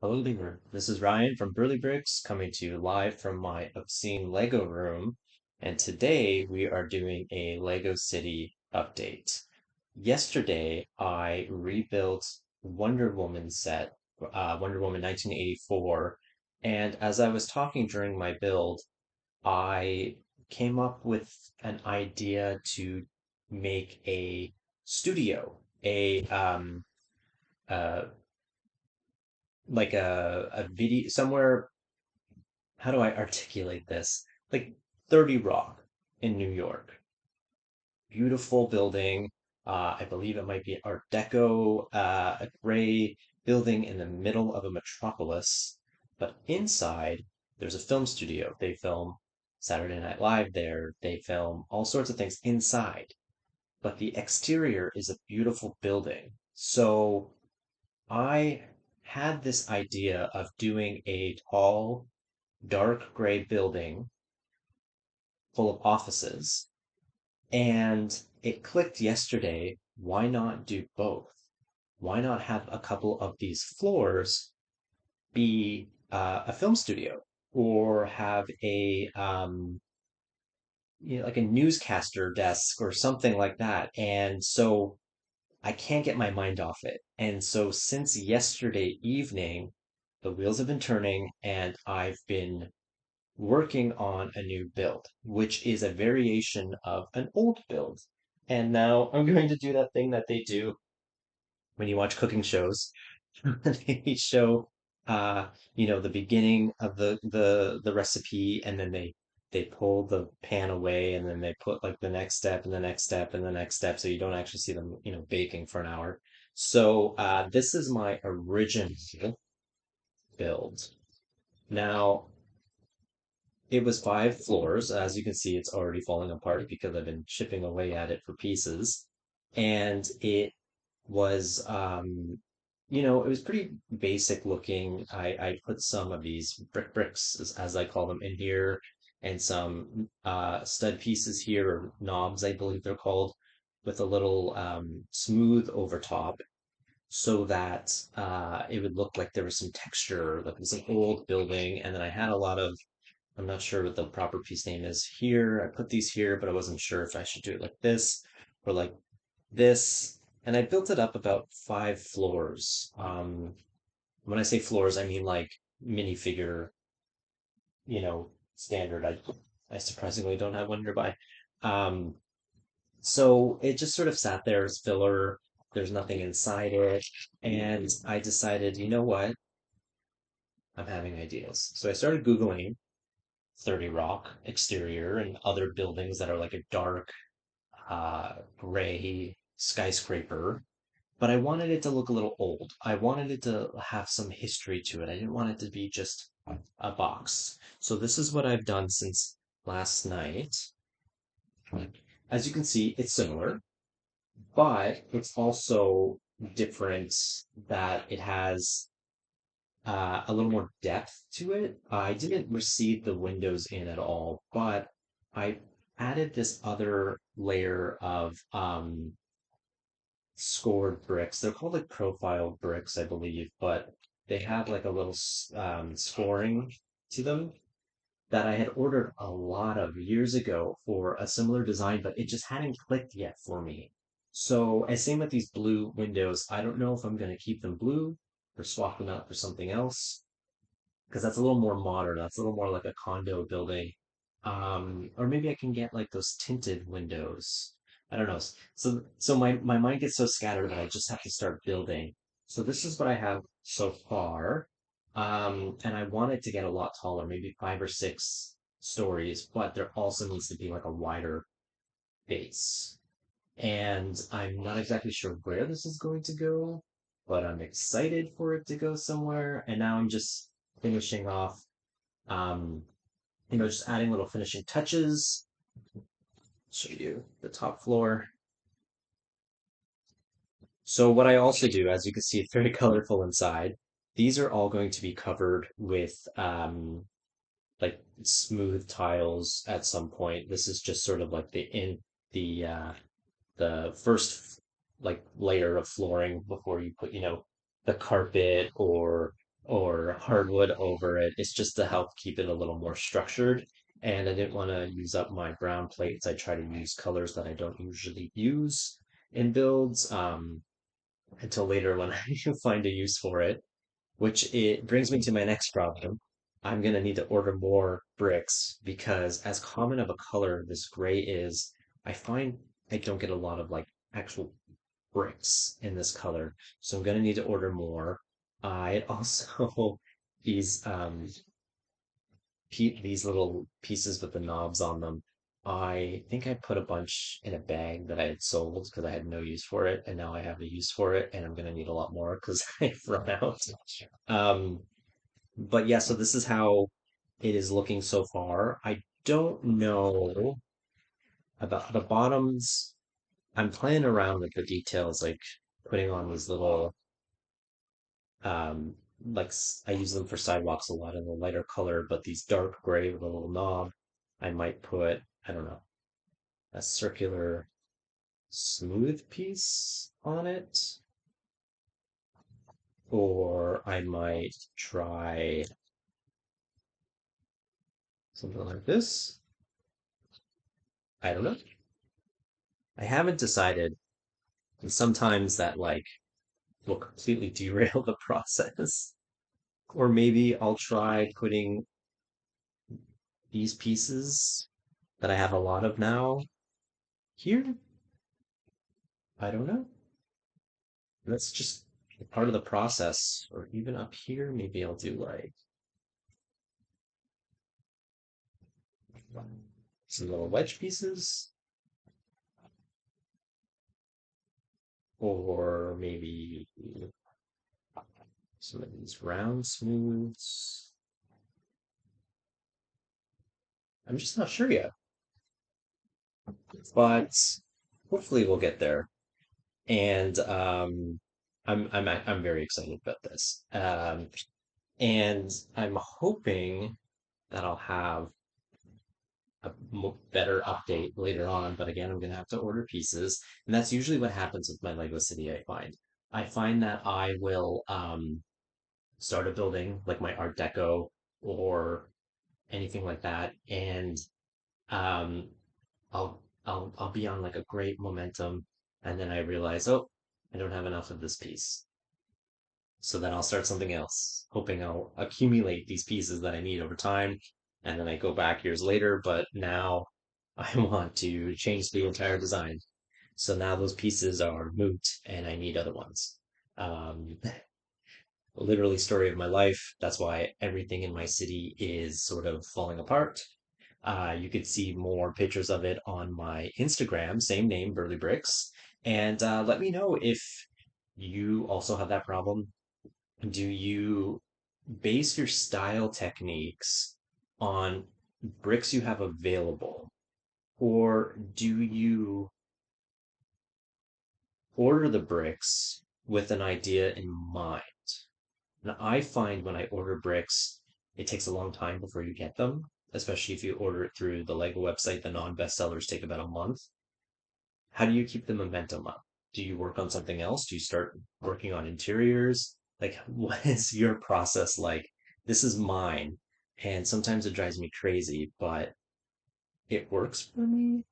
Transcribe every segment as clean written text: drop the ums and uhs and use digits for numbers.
Hello there. This is Ryan from Burley Bricks coming to you live from my obscene Lego room. And today we are doing a Lego City update. Yesterday I rebuilt Wonder Woman set, Wonder Woman 1984. And as I was talking during my build, I came up with an idea to make a studio, uh, like a video somewhere. How do I articulate this? Like 30 Rock in New York. Beautiful building. I believe it might be Art Deco, a gray building in the middle of a metropolis. But inside, there's a film studio. They film Saturday Night Live there. They film all sorts of things inside. But the exterior is a beautiful building. So I had this idea of doing a tall, dark gray building full of offices. And it clicked yesterday. Why not do both? Why not have a couple of these floors be a film studio or have like a newscaster desk or something like that? And so I can't get my mind off it. And so since yesterday evening, the wheels have been turning and I've been working on a new build, which is a variation of an old build. And now I'm going to do that thing that they do when you watch cooking shows. They show the beginning of the recipe and then they pull the pan away and then they put like the next step and the next step and the next step so you don't actually see them, baking for an hour. So this is my original build. Now, it was 5 floors. As you can see, it's already falling apart because I've been chipping away at it for pieces. And it was, it was pretty basic looking. I put some of these bricks, as I call them, in here, and some stud pieces here, or knobs, I believe they're called, with a little smooth over top so that it would look like there was some texture, like it was an old building. And then I had a lot of, I'm not sure what the proper piece name is here. I put these here, but I wasn't sure if I should do it like this or like this. And I built it up about 5 floors. When I say floors, I mean like minifigure, standard. I surprisingly don't have one nearby. Um, so it just sort of sat there as filler. There's nothing inside it. And I decided, you know what? I'm having ideas. So I started Googling 30 Rock exterior and other buildings that are like a dark gray skyscraper. But I wanted it to look a little old. I wanted it to have some history to it. I didn't want it to be just a box. So this is what I've done since last night. As you can see, it's similar, but it's also different that it has a little more depth to it. I didn't receive the windows in at all, but I added this other layer of scored bricks. They're called like profile bricks, I believe, but they have like a little scoring to them that I had ordered a lot of years ago for a similar design, but it just hadn't clicked yet for me. So, and same with these blue windows. I don't know if I'm going to keep them blue or swap them out for something else because that's a little more modern. That's a little more like a condo building. Or maybe I can get like those tinted windows. I don't know. So my mind gets so scattered that I just have to start building. So this is what I have so far. And I want it to get a lot taller, maybe 5 or 6 stories, but there also needs to be like a wider base. And I'm not exactly sure where this is going to go, but I'm excited for it to go somewhere. And now I'm just finishing off, um, just adding little finishing touches. Show you the top floor. So what I also do, as you can see, it's very colorful inside. These are all going to be covered with like smooth tiles at some point. This is just sort of like the first like layer of flooring before you put, the carpet or or hardwood over it. It's just to help keep it a little more structured. And I didn't want to use up my brown plates. I try to use colors that I don't usually use in builds until later when I find a use for it, which it brings me to my next problem. I'm gonna need to order more bricks because as common of a color this gray is, I find I don't get a lot of like actual bricks in this color. So I'm gonna need to order more. I also these these little pieces with the knobs on them. I think I put a bunch in a bag that I had sold because I had no use for it, and now I have a use for it, and I'm gonna need a lot more because I've run out. Um, but yeah, so this is how it is looking so far. I don't know about the bottoms. I'm playing around with the details, like putting on these little like I use them for sidewalks a lot in a lighter color, but these dark gray with a little knob, I might put, I don't know, a circular smooth piece on it, or I might try something like this. I don't know. I haven't decided. And sometimes that like will completely derail the process. Or maybe I'll try putting these pieces that I have a lot of now here. I don't know. That's just part of the process. Or even up here, maybe I'll do like some little wedge pieces, or maybe some of these round smooths. I'm just not sure yet, but hopefully we'll get there. And I'm very excited about this. And I'm hoping that I'll have a better update later on. But again, I'm gonna have to order pieces, and that's usually what happens with my Lego City. I find that I will start a building like my Art Deco or anything like that, and um, I'll be on like a great momentum, and then I realize, oh, I don't have enough of this piece. So then I'll start something else, hoping I'll accumulate these pieces that I need over time. And then I go back years later, but now I want to change the entire design. So now those pieces are moot and I need other ones. Um, Literally story of my life. That's why everything in my city is sort of falling apart. You could see more pictures of it on my Instagram, same name, Burley Bricks. And let me know if you also have that problem. Do you base your style techniques on bricks you have available, or do you order the bricks with an idea in mind? Now, I find when I order bricks, it takes a long time before you get them, especially if you order it through the Lego website. The non-best sellers take about a month. How do you keep the momentum up? Do you work on something else? Do you start working on interiors? Like, what is your process like? This is mine. And sometimes it drives me crazy, but it works for me.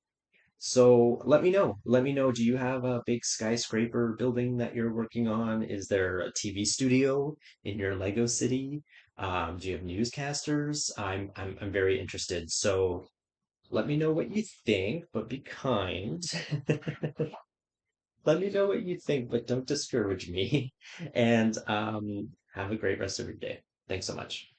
So let me know. Let me know. Do you have a big skyscraper building that you're working on? Is there a TV studio in your Lego city? Do you have newscasters? I'm very interested. So let me know what you think, but be kind. Let me know what you think, but don't discourage me. And have a great rest of your day. Thanks so much.